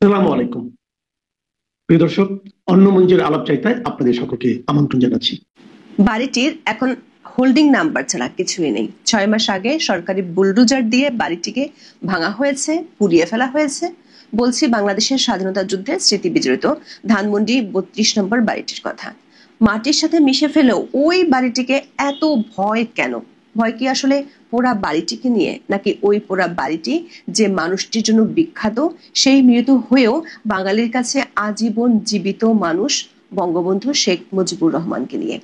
আসসালামু আলাইকুম প্রিয় দর্শক। অন্য মঞ্চের আলাপ চাইতায় আপনাদের সকলকে আমন্ত্রণ জানাচ্ছি। বাড়িটির এখন হোল্ডিং নাম্বার ছাড়া কিছুই নেই। 6 মাস আগে সরকারি বুলডোজার দিয়ে বাড়িটিকে ভাঙা হয়েছে, পুড়িয়ে ফেলা হয়েছে। বলছি বাংলাদেশের স্বাধীনতা যুদ্ধের স্মৃতি বিজড়িত ধানমন্ডি 32 নম্বর বাড়িটির কথা। মাটির সাথে মিশে ফেলেও ওই বাড়িটিকে এত ভয় কেন? ভয় কি আসলে পোড়া বাড়িটিকে নিয়ে, নাকি ওই পোড়া বাড়িটি যে মানুষটির জন্য বিখ্যাত, সেই মৃত হয়েও বাঙালির কাছে আজীবন জীবিত মানুষ বঙ্গবন্ধু শেখ মুজিবুর রহমানকে নিয়ে?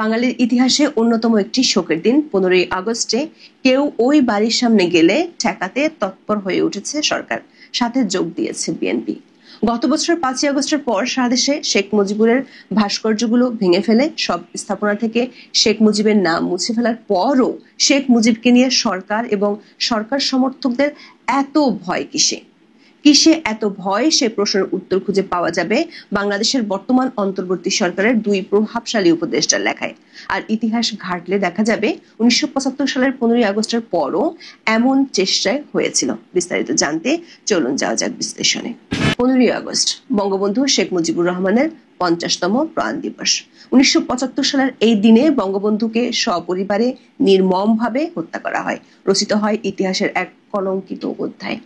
বাঙালির ইতিহাসে অন্যতম একটি শোকের দিন 15ই আগস্টে কেউ ওই বাড়ির সামনে গেলে ঠেকাতে তৎপর হয়ে উঠেছে সরকার, সাথে যোগ দিয়েছে বিএনপি। গত বছরের 5ই আগস্টের পর সারা দেশে শেখ মুজিবুরের ভাস্কর্যগুলো ভেঙে ফেলে সব স্থাপনা থেকে শেখ মুজিবের নাম মুছে ফেলার পরও শেখ মুজিবকে নিয়ে সরকার এবং সরকার সমর্থকদের এত ভয় কিসে? কিসে এত ভয়, সে প্রশ্নের উত্তর খুঁজে পাওয়া যাবে বাংলাদেশের বর্তমান অন্তর্বর্তী সরকারের 2 প্রভাবশালী উপদেষ্টার লেখায়। আর ইতিহাস ঘাটলে দেখা যাবে 1975 সালের 15ই আগস্টের পরও এমন চেষ্টায় হয়েছিল। বিস্তারিত জানতে চলুন যাওয়া যাক বিশ্লেষণে। 15ই আগস্ট বঙ্গবন্ধু শেখ মুজিবুর রহমানের 50তম প্রাণ দিবস। 1975 সালের এই দিনে বঙ্গবন্ধুকে সপরিবারে নির্মমভাবে হত্যা করা হয়। রচিত হয় ইতিহাসের এক কলঙ্কিত অধ্যায়।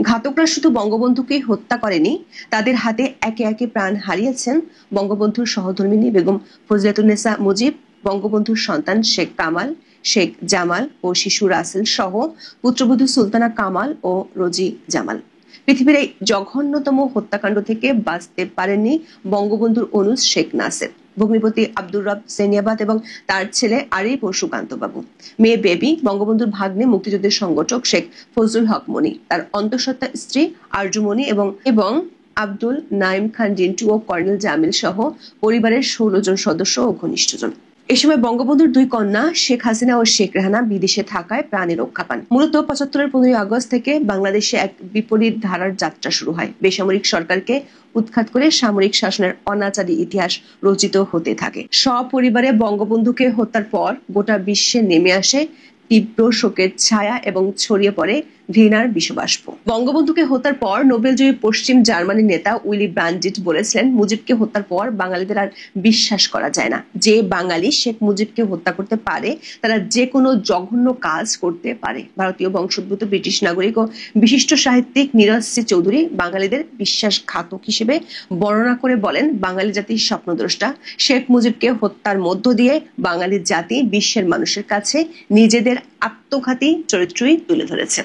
ঘাতকরা শুধু বঙ্গবন্ধুকেই হত্যা করেনি, তাদের হাতে একে একে প্রাণ হারিয়েছেন বঙ্গবন্ধুর সহধর্মিণী বেগম ফজিলাতুন্নেসা মুজিব, বঙ্গবন্ধুর সন্তান শেখ কামাল, শেখ জামাল ও শিশু রাসেল সহ পুত্রবধূ সুলতানা কামাল ও রোজি জামাল। পৃথিবীর এই জঘন্যতম হত্যাকাণ্ড থেকে বাঁচতে পারেননি বঙ্গবন্ধুর অনুজ শেখ নাসের, ভগ্নিপতি আব্দুর রব সেনিয়াবাদ এবং তার ছেলে আরিফ ও সুকান্ত বাবু, মেয়ে বেবি, বঙ্গবন্ধুর ভাগ্নে মুক্তিযুদ্ধের সংগঠক শেখ ফজলুল হক মনি, তার অন্তঃসত্ত্বা স্ত্রী আরজুমনি এবং এবং আব্দুল নাইম খান জিন্টু ও কর্নেল জামিল সহ পরিবারের 16 জন সদস্য ও ঘনিষ্ঠজন। এ সময় বঙ্গবন্ধুর 2 কন্যা শেখ হাসিনা ও শেখ রেহানা বিদেশে থাকায় প্রাণে রক্ষা পান। মূলত 75-এর 15ই আগস্ট থেকে বাংলাদেশে এক বিপরীত ধারার যাত্রা শুরু হয়। বেসামরিক সরকারকে উৎখাত করে সামরিক শাসনের অনাচারী ইতিহাস রচিত হতে থাকে। সপরিবারে বঙ্গবন্ধুকে হত্যার পর গোটা বিশ্বে নেমে আসে তীব্র শোকের ছায়া এবং ছড়িয়ে পড়ে ঘৃণার বিষবাষ্প। বঙ্গবন্ধুকে হত্যার পর নোবেলজয়ী পশ্চিম জার্মানির নেতা উইলি ব্রান্ডিট বলেছিলেন, মুজিবকে হত্যার পর বাঙালিদের আর বিশ্বাস করা যায় না। যে বাঙালি শেখ মুজিবকে হত্যা করতে পারে তারা যে কোনো জঘন্য কাজ করতে পারে। ভারতীয় বংশোদ্ভূত ব্রিটিশ নাগরিক ও বিশিষ্ট সাহিত্যিক নীরজ সি চৌধুরী বাঙালিদের বিশ্বাসঘাতক হিসেবে বর্ণনা করে বলেন, বাঙালি জাতির স্বপ্নদ্রষ্টা শেখ মুজিবকে হত্যার মধ্য দিয়ে বাঙালি জাতি বিশ্বের মানুষের কাছে নিজেদের আত্মঘাতী চরিত্রই তুলে ধরেছে।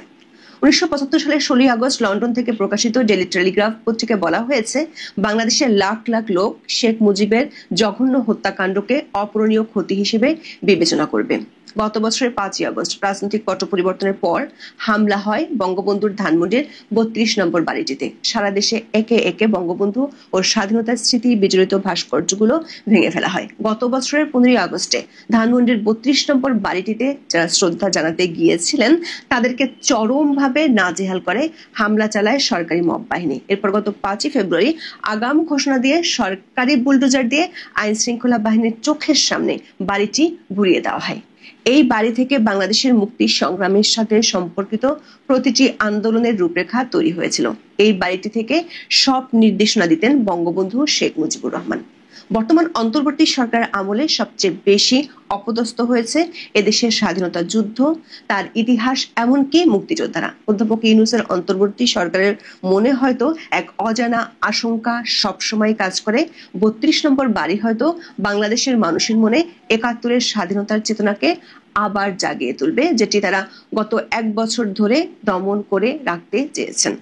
1975 সালের 16ই আগস্ট লন্ডন থেকে প্রকাশিত ডেইলি টেলিগ্রাফ পত্রিকায় বলা হয়েছে, বাংলাদেশের লাখ লাখ লোক শেখ মুজিবের জঘন্য হত্যাকাণ্ডকে অপূরণীয় ক্ষতি হিসেবে বিবেচনা করবে। গত বছরের 5ই আগস্ট রাজনৈতিক পট পরিবর্তনের পর হামলা হয় বঙ্গবন্ধুর ধানমন্ডির 32 নম্বর বাড়িটিতে। সারা দেশে একে একে বঙ্গবন্ধু ও স্বাধীনতার স্মৃতি বিজড়িত ভাস্কর্যগুলো ভেঙে ফেলা হয়। গত বছরের 15ই আগস্টে ধানমন্ডির 32 নম্বর বাড়িটিতে যারা শ্রদ্ধা জানাতে গিয়েছিলেন তাদেরকে চরমভাবে নাজেহাল করে হামলা চালায় সরকারি মব বাহিনী। এরপর গত 5ই ফেব্রুয়ারি আগাম ঘোষণা দিয়ে সরকারি বুলডোজার দিয়ে আইন শৃঙ্খলা বাহিনীর চোখের সামনে বাড়িটি ঘুরিয়ে দেওয়া হয়। এই বাড়ি থেকে বাংলাদেশের মুক্তি সংগ্রামের সাথে সম্পর্কিত প্রতিটি আন্দোলনের রূপরেখা তৈরি হয়েছিল। এই বাড়িটি থেকে সব নির্দেশনা দিতেন বঙ্গবন্ধু শেখ মুজিবুর রহমান। বর্তমান অন্তর্বর্তী সরকার আমলে সবচেয়ে বেশি অপদস্থ হয়েছে এদেশের স্বাধীনতা যুদ্ধ, তার ইতিহাস, এমনকি মুক্তিযোদ্ধারা। অধ্যাপক ইউনূসের অন্তর্বর্তী সরকারের মনে হয়তো এক অজানা আশঙ্কা সবসময় কাজ করে, 32 নম্বর বাড়ি হয়তো বাংলাদেশের মানুষের মনে 71-এর স্বাধীনতার চেতনাকে আবার জাগিয়ে তুলবে, যেটি তারা গত 1 বছর ধরে দমন করে রাখতে চেয়েছেন।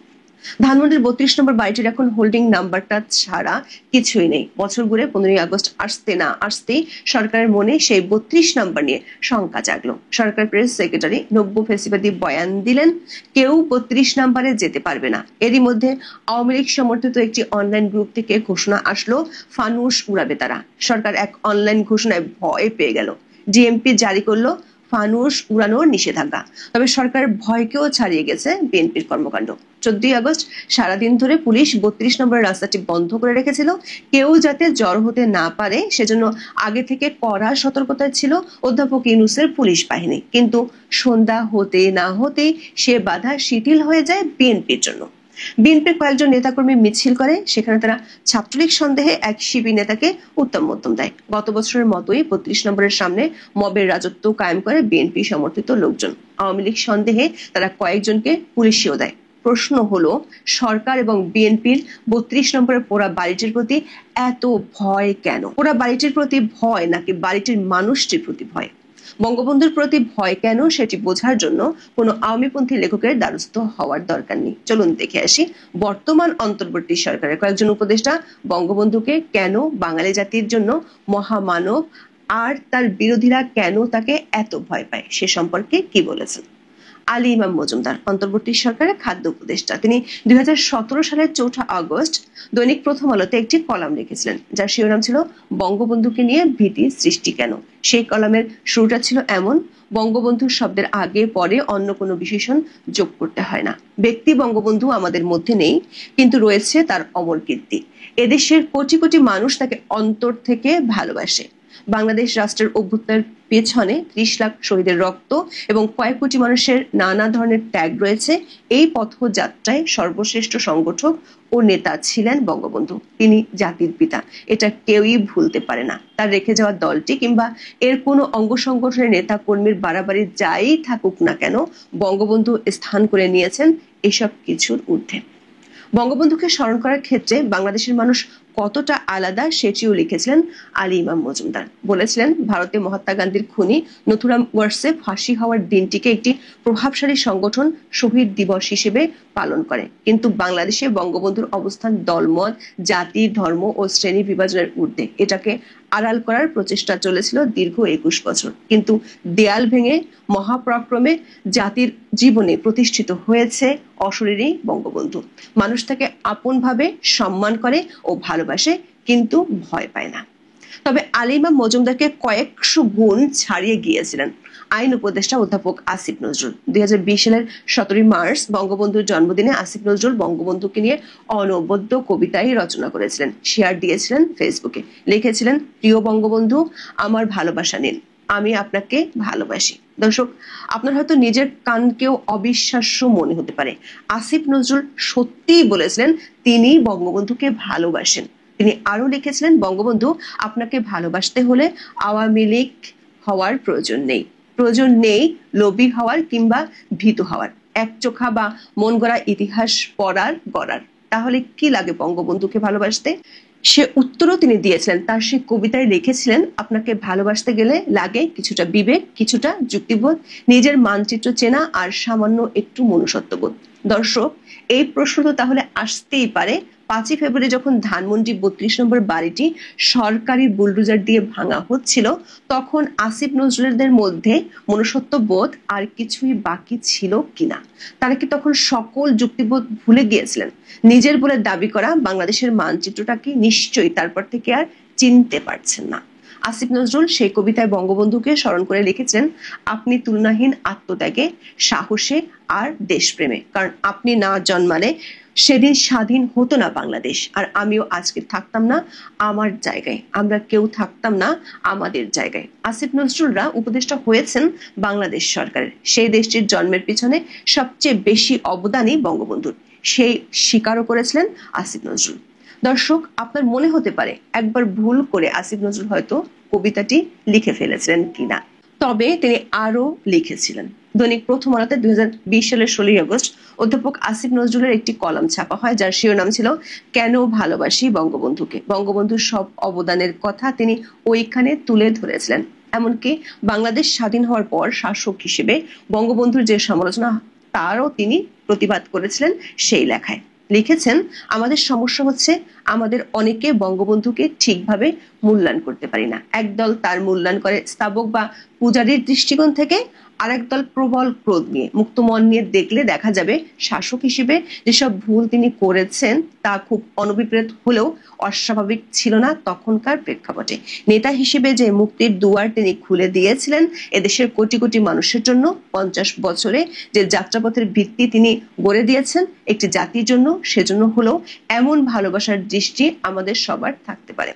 ধানমন্ডির 32 নম্বর বাড়িটির এখন হোল্ডিং নাম্বারটা ছাড়া কিছুই নেই। বছর ঘুরে 15ই আগস্ট আসতে না আসতেই সরকারের মনে সেই 32 নম্বর নিয়ে শঙ্কা জাগলো। সরকার প্রেস সেক্রেটারি নব্য ফেসিবাদী বয়ান দিলেন, কেউ 32 নম্বরে যেতে পারবে না। এরই মধ্যে আওয়ামী লীগ সমর্থিত একটি অনলাইন গ্রুপ থেকে ঘোষণা আসলো, ফানুস উড়াবে তারা। সরকার এক অনলাইন ঘোষণায় ভয় পেয়ে গেল। ডিএমপি জারি করলো ফানুস উড়ানোর নিষেধাজ্ঞা। তবে সরকার ভয়কেও ছাড়িয়ে গেছে বিএনপির কর্মকাণ্ড। 14ই আগস্ট সারাদিন ধরে পুলিশ 32 নম্বরের রাস্তাটি বন্ধ করে রেখেছিল, কেউ যাতে জড়ো হতে না পারে সেজন্য আগে থেকে কড়া সতর্কতায় ছিল অধ্যাপক ইউনূসের পুলিশ বাহিনী। কিন্তু সন্ধ্যা হতে না হতেই সে বাধা শিথিল হয়ে যায় বিএনপির জন্য। বিএনপির কয়েকজন নেতাকর্মী মিছিল করে, সেখানে তারা ছাত্রলীগ সন্দেহে এক শিবির নেতাকে উত্তম মধ্যম দেয়। গত বছরের মতোই ৩২ নম্বরের সামনে মবের রাজত্ব কায়েম করে বিএনপি সমর্থিত লোকজন। আওয়ামী লীগ সন্দেহে তারা কয়েকজনকে পুলিশেও দেয়। প্রশ্ন হলো, সরকার এবং বিএনপির ৩২ নম্বরের পোড়া বাড়িটির প্রতি এত ভয় কেন? পোড়া বাড়িটির প্রতি ভয় নাকি বাড়িটির মানুষটির প্রতি ভয়? বঙ্গবন্ধুর প্রতি ভয় কেন সেটি বোঝার জন্য কোনো আওয়ামীপন্থী লেখকের দ্বারস্থ হওয়ার দরকার নেই। চলুন দেখে আসি বর্তমান অন্তর্বর্তী সরকারের কয়েকজন উপদেষ্টা বঙ্গবন্ধুকে কেন বাঙালি জাতির জন্য মহামানব আর তার বিরোধীরা কেন তাকে এত ভয় পায় সে সম্পর্কে কি বলেছেন। আলী ইমাম মজুমদার অন্তর্বর্তী সরকারের খাদ্য উপদেষ্টা। তিনি 2017 সালের 4 আগস্ট দৈনিক প্রথম আলোতে একটি কলাম লিখেছিলেন, যার শিরোনাম ছিল বঙ্গবন্ধুকে নিয়ে ভীতি সৃষ্টি কেন। সেই কলামের শুরুটা ছিল এমন: বঙ্গবন্ধু শব্দের আগে পরে অন্য কোনো বিশেষণ যোগ করতে হয় না। ব্যক্তি বঙ্গবন্ধু আমাদের মধ্যে নেই, কিন্তু রয়েছে তার অমর কীর্তি। এদেশের কোটি কোটি মানুষ তাকে অন্তর থেকে ভালোবাসে। বাংলাদেশ রাষ্ট্রের অভ্যুত্থানের পেছনে 30 লাখ শহীদের রক্ত এবং কয়েক কোটি মানুষের নানা ধরনের ত্যাগ রয়েছে। এই পথযাত্রায় সর্বশ্রেষ্ঠ সংগঠক ও নেতা ছিলেন বঙ্গবন্ধু। তিনি জাতির পিতা, এটা কেউই ভুলতে পারে না। তার রেখে যাওয়া দলটি কিংবা এর কোনো অঙ্গ সংগঠনের নেতা কর্মীর বাড়াবাড়ি যাই থাকুক না কেন, বঙ্গবন্ধু স্থান করে নিয়েছেন এসব কিছুর ঊর্ধ্বে। বঙ্গবন্ধুকে স্মরণ করার ক্ষেত্রে বাংলাদেশের মানুষ কতটা আলাদা সেটিও লিখেছিলেন আলী ইমাম মজুমদার। বলেছিলেন, ভারতে মহাত্মা গান্ধীর খুনি নথুরাম গোডসে ফাঁসি হওয়ার দিনটিকে একটি প্রভাবশালী সংগঠন শহীদ দিবস হিসেবে পালন করে, কিন্তু বাংলাদেশে বঙ্গবন্ধুর অবস্থান দলমত, জাতি, ধর্ম ও শ্রেণী বিভাজনের ঊর্ধ্বে। এটাকে আড়াল করার প্রচেষ্টা চলেছিল দীর্ঘ 21 বছর, কিন্তু দেয়াল ভেঙে মহাপরাক্রমে জাতির জীবনে প্রতিষ্ঠিত হয়েছে অশরীরী বঙ্গবন্ধু। মানুষ তাকে আপন ভাবে সম্মান করে ও ভালোবাসে, কিন্তু ভয় পায় না। তবে আলী ইমাম মজুমদারকে কয়েকশো গুণ ছাড়িয়ে গিয়েছিলেন আইন উপদেষ্টা অধ্যাপক আসিফ নজরুল। 2020 সালের 17 মার্চ বঙ্গবন্ধুর জন্মদিনে আসিফ নজরুল বঙ্গবন্ধুকে নিয়ে অনবদ্য কবিতাই রচনা করেছিলেন, শেয়ার দিয়েছিলেন ফেসবুকে। লিখেছিলেন, প্রিয় বঙ্গবন্ধু, আমার ভালোবাসা নিন, আমি আপনাকে ভালোবাসি। দর্শক, আপনার হয়তো নিজের কানকেও অবিশ্বাস্য মনে হতে পারে, আসিফ নজরুল সত্যিই বলেছিলেন তিনি বঙ্গবন্ধুকে ভালোবাসেন। তিনি আরো লিখেছিলেন, বঙ্গবন্ধু, আপনাকে ভালোবাসতে হলে আওয়ামী লীগ হওয়ার প্রয়োজন নেই লোভী হওয়ার কিংবা ভীতু হওয়ার, একচোখা বা মন গড়া ইতিহাস গড়ার। তাহলে কি লাগে বঙ্গবন্ধুকে ভালোবাসতে? সে উত্তরও তিনি দিয়েছিলেন। তার সেই কবিতায় লিখেছিলেন, আপনাকে ভালোবাসতে গেলে লাগে কিছুটা বিবেক, কিছুটা যুক্তিবোধ, নিজের মানচিত্র চেনা আর সামান্য একটু মনুষ্যত্ববোধ। দর্শক, এই প্রশ্ন তো তাহলে আসতেই পারে, 5 ফেব্রুয়ারি যখন ধানমন্ডি 32 নম্বর বাড়িটি সরকারি বুলডোজার দিয়ে ভাঙা হচ্ছিল, তখন আসিফ নজরুলদের মধ্যে মনুষ্যত্ববোধ আর কিছুই বাকি ছিল কিনা? তারা কি তখন সকল যুক্তিবোধ ভুলে গিয়েছিলেন? নিজের বলে দাবি করা বাংলাদেশের মানচিত্রটা কি নিশ্চয়ই তারপর থেকে আর চিনতে পারছেন না। আসিফ নজরুল সেই কবিতায় বঙ্গবন্ধুকে স্মরণ করে লিখেছেন, আপনি তুলনাহীন আত্মত্যাগে, সাহসে আর দেশপ্রেমে, কারণ আপনি না জন্মালে সেদিন স্বাধীন হতো না বাংলাদেশ, আর আমিও আজকে থাকতাম না আমার জায়গায়, আমরা কেউ থাকতাম না আমাদের জায়গায়। আসিফ নজরুলরা উপদেষ্টা হয়েছেন বাংলাদেশ সরকারের। সেই দেশটির জন্মের পিছনে সবচেয়ে বেশি অবদানই বঙ্গবন্ধুর, সেই স্বীকারও করেছিলেন আসিফ নজরুল। দর্শক, আপনার মনে হতে পারে একবার ভুল করে আসিফ নজরুল হয়তো কবিতাটি লিখে ফেলেছিলেন কিনা, তবে তিনি আরো লিখেছিলেন। দৈনিক প্রথম আলোতে 2020 সালের 16 আগস্ট অধ্যাপক আসিফ নজরুলের একটি কলাম ছাপা হয়, যার শিরোনাম ছিল কেন ভালোবাসি বঙ্গবন্ধুকে। বঙ্গবন্ধুর সব অবদানের কথা তিনি ওইখানে তুলে ধরেছিলেন। এমনকি বাংলাদেশ স্বাধীন হওয়ার পর শাসক হিসেবে বঙ্গবন্ধুর যে সমালোচনা, তারও তিনি প্রতিবাদ করেছিলেন সেই লেখায়। লিখেছেন, আমাদের সমস্যা হচ্ছে আমাদের অনেকে বঙ্গবন্ধুকে ঠিকভাবে মূল্যায়ন করতে পারি না। একদল তার মূল্যায়ন করে স্থাবক বা পূজারীর দৃষ্টিকোণ থেকে, আরেক দল প্রবল ক্রোধ নিয়ে। মুক্ত মন নিয়ে দেখলে দেখা যাবে শাসক হিসেবে যেসব ভুল তিনি করেছেন তা খুব অনভিপ্রেত হলেও অস্বাভাবিক ছিল না তখনকার প্রেক্ষাপটে। নেতা হিসেবে যে মুক্তির দুয়ার তিনি খুলে দিয়েছিলেন এদেশের কোটি কোটি মানুষের জন্য, 50 বছরে যে যাত্রাপথের ভিত্তি তিনি গড়ে দিয়েছেন একটি জাতির জন্য, সেজন্য হলেও এমন ভালোবাসার দৃষ্টি আমাদের সবার থাকতে পারে।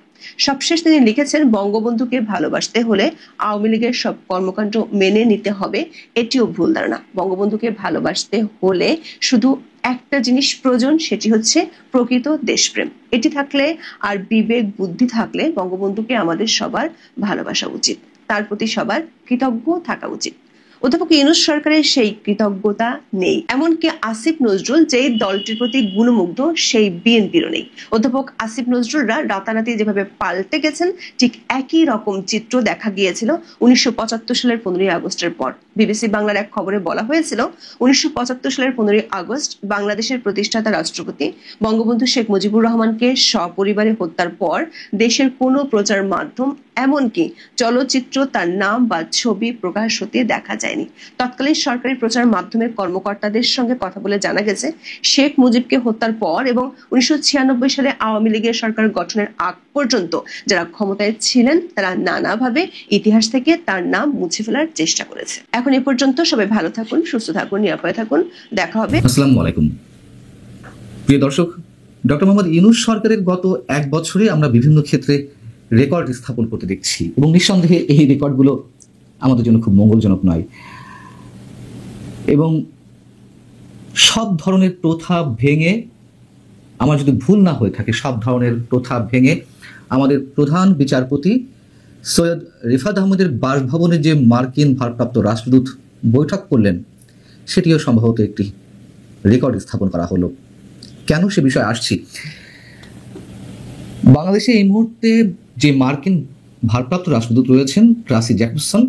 সবশেষ তিনি লিখেছেন, বঙ্গবন্ধুকে ভালোবাসতে হলে আওয়ামী লীগের সব কর্মকাণ্ড মেনে নিতে হবে, এটিও ভুল ধারণা। বঙ্গবন্ধুকে ভালোবাসতে হলে শুধু একটা জিনিস প্রয়োজন, সেটি হচ্ছে প্রকৃত দেশপ্রেম। এটি থাকলে আর বিবেক বুদ্ধি থাকলে বঙ্গবন্ধুকে আমাদের সবার ভালোবাসা উচিত, তার প্রতি সবার কৃতজ্ঞ থাকা উচিত। অধ্যাপক ইউনূস সরকারের সেই কৃতজ্ঞতা নেই, এমনকি আসিফ নজরুল যেই দলটির প্রতি গুণমুগ্ধ সেই বিএনপিরও নেই। অধ্যাপক আসিফ নজরুলরা রাতারাতি যেভাবে পাল্টে গেছেন, ঠিক একই রকম চিত্র দেখা গিয়েছিল 1975 সালের 15ই আগস্টের পর। বিবিসি বাংলার এক খবরে বলা হয়েছিল, 1975 সালের 15ই আগস্ট বাংলাদেশের প্রতিষ্ঠাতা রাষ্ট্রপতি বঙ্গবন্ধু শেখ মুজিবুর রহমানকে সপরিবারে হত্যার পর দেশের কোনো প্রচার মাধ্যম, এমনকি চলচ্চিত্র তার নাম বা ছবি প্রকাশ হতে দেখা যায়নি। তৎকালীন সরকারি প্রচার মাধ্যমের কর্মকর্তাদের সঙ্গে কথা বলে জানা গেছে, শেখ মুজিবকে হত্যার পর এবং 1996 সালে আওয়ামী লীগের সরকার গঠনের আগ পর্যন্ত যারা ক্ষমতায় ছিলেন তারা নানাভাবে ইতিহাস থেকে তার নাম মুছে ফেলার চেষ্টা করেছে। এখন এ পর্যন্ত সবাই ভালো থাকুন, সুস্থ থাকুন, নিরাপদে থাকুন। দেখা হবে। আসসালামু আলাইকুম প্রিয় দর্শক, ডক্টর মোহাম্মদ ইউনূস সরকারের গত এক বছরে আমরা বিভিন্ন ক্ষেত্রে রেকর্ড স্থাপন করতে দেখছি এবং নিঃসন্দেহে এই রেকর্ডগুলো আমাদের জন্য খুব মঙ্গলজনক নয়। এবং সব ধরনের প্রথা ভেঙে, আমার যদি ভুল না হয়ে থাকে, সব ধরনের প্রথা ভেঙে আমাদের প্রধান বিচারপতি সৈয়দ রিফাত আহমেদের বাসভবনে যে মার্কিন ভারপ্রাপ্ত রাষ্ট্রদূত বৈঠক করলেন, সেটিও সম্ভবত একটি রেকর্ড স্থাপন করা হলো। কেন সে বিষয়ে আসছি, বাংলাদেশে এই মুহূর্তে যে মার্কিন ভারপ্রাপ্ত রাষ্ট্রদূত রয়েছেন ট্রাসি জ্যাকবসন,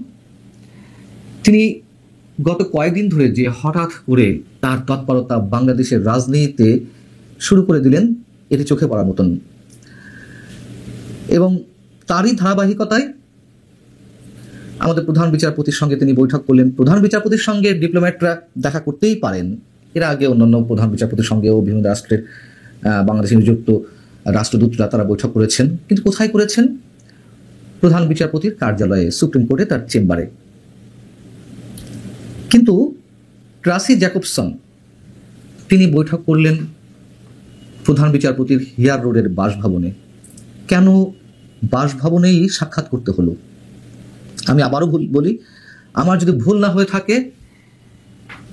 তিনি গত কয়েকদিন ধরে যে হঠাৎ করে তার তৎপরতা বাংলাদেশের রাজনীতিতে শুরু করে দিলেন, এটি চোখে পড়ার মতন। এবং তারই ধারাবাহিকতায় আমাদের প্রধান বিচারপতির সঙ্গে তিনি বৈঠক করলেন। প্রধান বিচারপতির সঙ্গে ডিপ্লোম্যাটরা দেখা করতেই পারেন, এর আগে অন্যান্য প্রধান বিচারপতির সঙ্গেও বিভিন্ন রাষ্ট্রের বাংলাদেশে নিযুক্ত রাষ্ট্রদূতরা তারা বৈঠক করেছেন, কিন্তু কোথায় করেছেন? প্রধান বিচারপতির কার্যালয়ে, সুপ্রিম কোর্টে, তার চেম্বারে। কিন্তু ট্রাসি জ্যাকবসন তিনি বৈঠক করলেন প্রধান বিচারপতির হিয়ার রোডের বাসভবনে। কেন বাসভবনেই সাক্ষাৎ করতে হলো? আমি আবারও বলি, আমার যদি ভুল না হয়ে থাকে,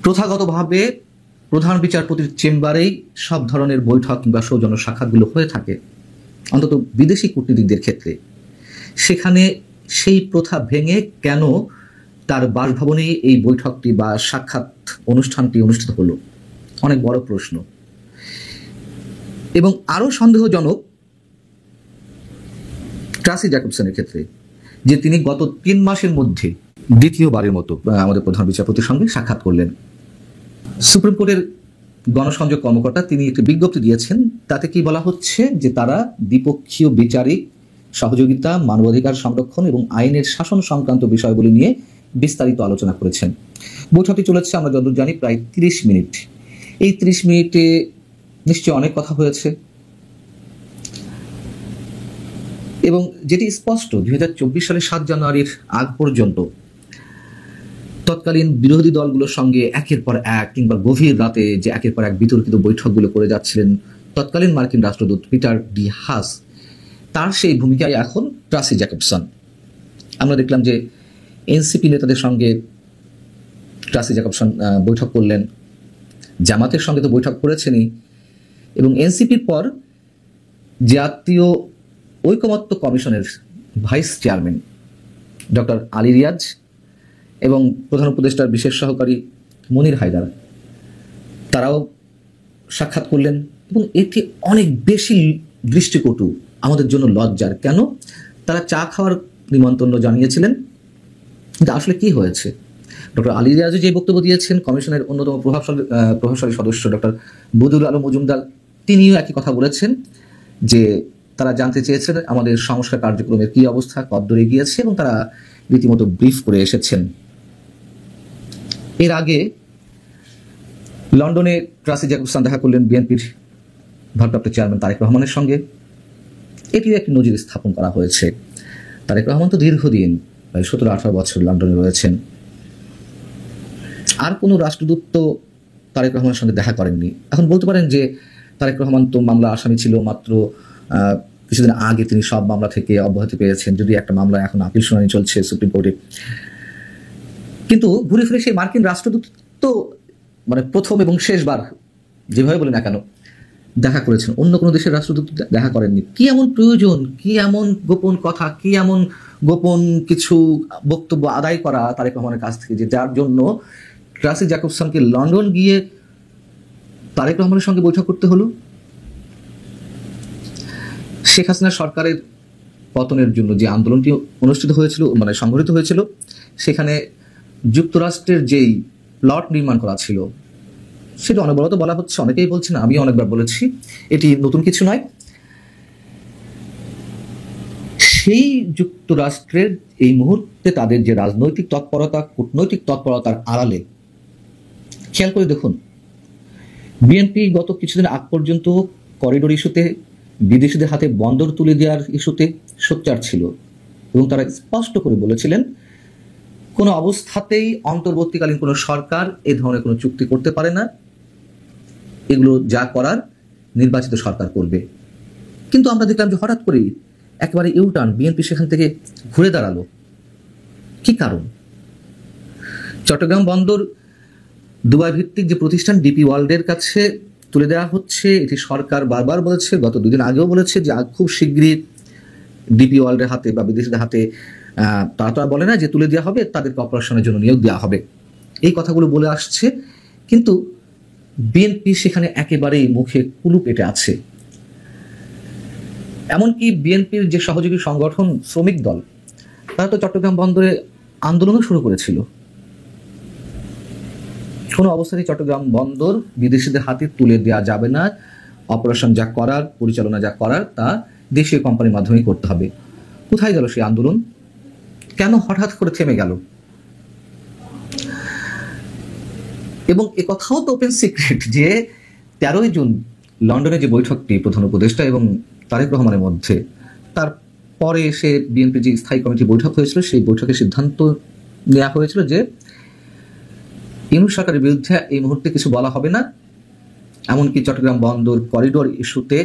প্রথাগতভাবে প্রধান বিচারপতির চেম্বারেই সব ধরনের বৈঠক কিংবা সৌজন্য সাক্ষাৎগুলো হয়ে থাকে, অন্তত বিদেশি কূটনীতিকদের ক্ষেত্রে। সেখানে সেই প্রথা ভেঙে কেন তার বাসভবনে এই বৈঠকটি বা সাক্ষাৎ অনুষ্ঠানটি অনুষ্ঠিত হলো? অনেক বড় প্রশ্ন। এবং আরও সন্দেহজনক ট্রাসি জ্যাকবসনের ক্ষেত্রে, যে তিনি গত 3 মাসের মধ্যে দ্বিতীয়বারের মতো আমাদের প্রধান বিচারপতির সঙ্গে সাক্ষাৎ করলেন। সুপ্রিম কোর্টের গণসংযোগ কর্মকর্তা তিনি একটি বিজ্ঞপ্তি দিয়েছেন, তাতে কি বলা হচ্ছে যে তারা দ্বিপক্ষীয় বিচারিক সহযোগিতা, মানবাধিকার সংরক্ষণ এবং আইনের শাসন সংক্রান্ত বিষয়গুলি নিয়ে বিস্তারিত আলোচনা করেছেন। বৈঠকটি চলেছে, আমরা যতদূর জানি, প্রায় 30 মিনিট। এই 30 মিনিটে নিশ্চয়ই অনেক কথা হয়েছে এবং যেটি স্পষ্ট, 2024 সালের 7 জানুয়ারির আগ পর্যন্ত তৎকালীন বিরোধী দলগুলোর সঙ্গে একের পর এক কিংবা গভীর রাতে যে একের পর এক বিতর্কিত বৈঠকগুলো করে যাচ্ছিলেন তৎকালীন মার্কিন রাষ্ট্রদূত পিটার ডি হাস, তার সেই ভূমিকায় এখন ট্রাসি জ্যাকবসন। আমরা দেখলাম যে এনসিপি নেতাদের সঙ্গে ট্রাসি জ্যাকবসন বৈঠক করলেন, জামাতের সঙ্গে তো বৈঠক করেছেনই, এবং এনসিপির পর জাতীয় ঐকমত্য কমিশনের vice chairman doctor Ali Riaz এবং প্রধান উপদেষ্টার বিশেষ সহকারী মনির হায়দার, তারাও সাক্ষাৎ করলেন। এবং এটি অনেক বেশি দৃষ্টিকটু, আমাদের জন্য লজ্জার। কেন? তারা চা খাওয়ার নিমন্ত্রণ জানিয়েছিলেন, কিন্তু আসলে কি হয়েছে? ডক্টর আলী রিয়াজও যে বক্তব্য দিয়েছেন, কমিশনের অন্যতম প্রভাবশালী সদস্য ডক্টর বদিউল আলম মজুমদার, তিনিও একই কথা বলেছেন যে তারা জানতে চেয়েছেন আমাদের সংস্কার কার্যক্রমের কি অবস্থা, কতদূর এগিয়েছে, এবং তারা রীতিমতো ব্রিফ করে এসেছেন। এর আগে লন্ডনে ট্রাসি জ্যাকবসন দেখা করলেন বিএনপির ভারপ্রাপ্ত চেয়ারম্যান তারেক রহমানের সঙ্গে। এটিও একটি নজির স্থাপন করা হয়েছে। তারেক রহমান তো দীর্ঘদিন, প্রায় 17-18 বছর লন্ডনে রয়েছেন। আর কোনো রাষ্ট্রদূত তো তারেক রহমানের সঙ্গে দেখা করেননি। এখন বলতে পারেন যে তারেক রহমান তো মামলা আসামি ছিল, মাত্র কিছুদিন আগে তিনি সব মামলা থেকে অব্যাহতি পেয়েছেন, যদি একটা মামলা এখন আপিল শুনানি চলছে সুপ্রিম কোর্টে। কিন্তু ঘুরে ফিরে সেই মার্কিন রাষ্ট্রদূত তো মানে প্রথম এবং শেষবার যেভাবে বলি না কেন দেখা করেছেন, অন্য কোনো দেশের রাষ্ট্রদূত দেখা করেননি। কি এমন প্রয়োজন, কি এমন গোপন কথা, কি এমন গোপন কিছু বক্তব্য আদায় করা তারেক রহমানের কাছ থেকে, যে যার জন্য ট্রাসি জ্যাকবসনকে লন্ডন গিয়ে তারেক রহমানের সঙ্গে বৈঠক করতে হলো? শেখ হাসিনা সরকারের পতনের জন্য যে আন্দোলনটি অনুষ্ঠিত হয়েছিল, মানে সংগঠিত হয়েছিল, সেখানে যুক্তরাষ্ট্রের যেই প্লট নির্মাণ করা ছিল সেটা অনবরত বলা হচ্ছে, অনেকেই বলছেন, আমি অনেকবার বলেছি, এটি নতুন কিছু নয়। সেই যুক্তরাষ্ট্রের এই মুহূর্তে তাদের যে রাজনৈতিক তৎপরতা, কূটনৈতিক তৎপরতার আড়ালে খেয়াল করে দেখুন, বিএনপি গত কিছুদিন আগ পর্যন্ত করিডোর ইস্যুতে, বিদেশিদের হাতে বন্দর তুলে দেওয়ার ইস্যুতে সোচ্চার ছিল এবং তারা স্পষ্ট করে বলেছিলেন কোনো অবস্থাতেই অন্তর্বর্তীকালীন কোনো সরকার এ ধরনের কোনো চুক্তি করতে পারে না, এগুলো যা করার নির্বাচিত সরকার করবে। কিন্তু আমরা দেখলাম যে হঠাৎ করেই একেবারে ইউটার্ন, বিএনপি সেখান থেকে ঘুরে দাঁড়ালো। কি কারণ? চট্টগ্রাম বন্দর দুবাই ভিত্তিক যে প্রতিষ্ঠান ডিপি ওয়ার্ল্ডের কাছে তুলে দেওয়া হচ্ছে, এটি সরকার বারবার বলেছে, গত দুদিন আগেও বলেছে যে খুব শীঘ্রই ডিপি ওয়ার্ল্ডের হাতে বা বিদেশিদের হাতে, তারা তো আর বলে না যে তুলে দেওয়া হবে, তাদেরকে অপারেশনের জন্য নিয়োগ দেওয়া হবে, এই কথাগুলো বলে আসছে। কিন্তু বিএনপি সেখানে একেবারেই মুখে কুলু পেটে আছে। এমনকি বিএনপির যে সহযোগী সংগঠন শ্রমিক দল, তারা তো চট্টগ্রাম বন্দরে আন্দোলনও শুরু করেছিল। কোনো অবস্থাতেই চট্টগ্রাম বন্দর বিদেশিদের হাতে তুলে দেওয়া যাবে না, অপারেশন যা করার, পরিচালনা যা করার তা দেশীয় কোম্পানির মাধ্যমেই করতে হবে। কোথায় গেল সেই আন্দোলন? কেন হঠাৎ করে থেমে গেল? এবং এ কথাও তো ওপেন সিক্রেট যে 13ই জুন লন্ডনে যে বৈঠকটি প্রধান উপদেষ্টা এবং তারেক রহমানের মধ্যে, তারপরে সে বিএনপি যে স্থায়ী কমিটি বৈঠক হয়েছিল, সেই বৈঠকে সিদ্ধান্ত নেওয়া হয়েছিল যে ইউনূস সরকারের বিরুদ্ধে এই মুহূর্তে কিছু বলা হবে না। এমনকি চট্টগ্রাম বন্দর করিডোর ইস্যুতে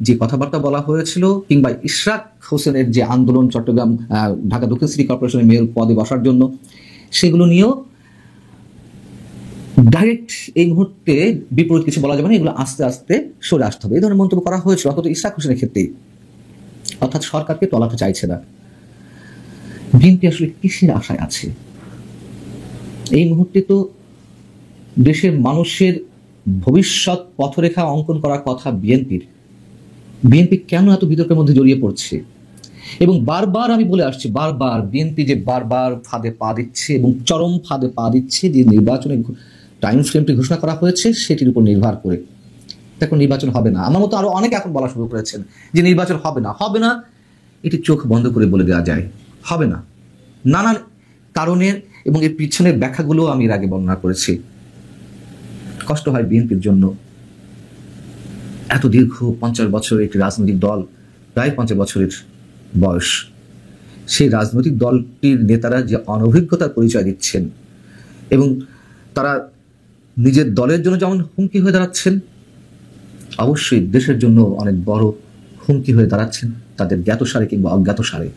যে কথাবার্তা বলা হয়েছিল, কিংবা ইশরাক হোসেনের যে আন্দোলন চট্টগ্রাম ঢাকা দক্ষিণ সিটি কর্পোরেশনের মেয়র পদে বসার জন্য, সেগুলো নিয়েও ডাইরেক্ট এই মুহূর্তে বিপরীত কিছু বলা যাবে না, এগুলো আস্তে আস্তে সরে আসতে হবে, এই ধরনের মন্তব্য করা হয়েছিল অন্তত ইশরাক হোসেনের ক্ষেত্রে। অর্থাৎ সরকারকে তলাতে চাইছে না। বিএনপি আসলে কিসের আশায় আছে? এই মুহূর্তে তো দেশের মানুষের ভবিষ্যৎ পথরেখা অঙ্কন করার কথা বিএনপির। বিএনপি কেন এত বিতর্কের মধ্যে জড়িয়ে পড়ছে? এবং বারবার আমি বলে আসছি, বারবার বিএনপি যে বারবার ফাঁদে পা দিচ্ছে এবং চরম ফাঁদে পা দিচ্ছে, যে নির্বাচনের টাইম ফ্রেমটি ঘোষণা করা হয়েছে সেটির উপর নির্ভর করে। দেখুন, নির্বাচন হবে না, আমার মতো আরো অনেকে এখন বলা শুরু করেছেন যে নির্বাচন হবে না, হবে না, এটি চোখ বন্ধ করে বলে দেওয়া যায়, হবে না। নানান কারণের এবং এর পিছনের ব্যাখ্যাগুলো আমি এর আগে বর্ণনা করেছি। কষ্ট হয় বিএনপির জন্য। এত দীর্ঘ 50 বছরের একটি রাজনৈতিক দল, প্রায় 50 বছরের বয়স, সেই রাজনৈতিক দলটির নেতারা যে অনভিজ্ঞতার পরিচয় দিচ্ছেন এবং তারা নিজের দলের জন্য যেমন হুমকি হয়ে দাঁড়াচ্ছেন, অবশ্যই দেশের জন্য অনেক বড় হুমকি হয়ে দাঁড়াচ্ছেন তাদের জ্ঞাতসারে কিংবা অজ্ঞাতসারে।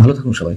ভালো থাকুন সবাই।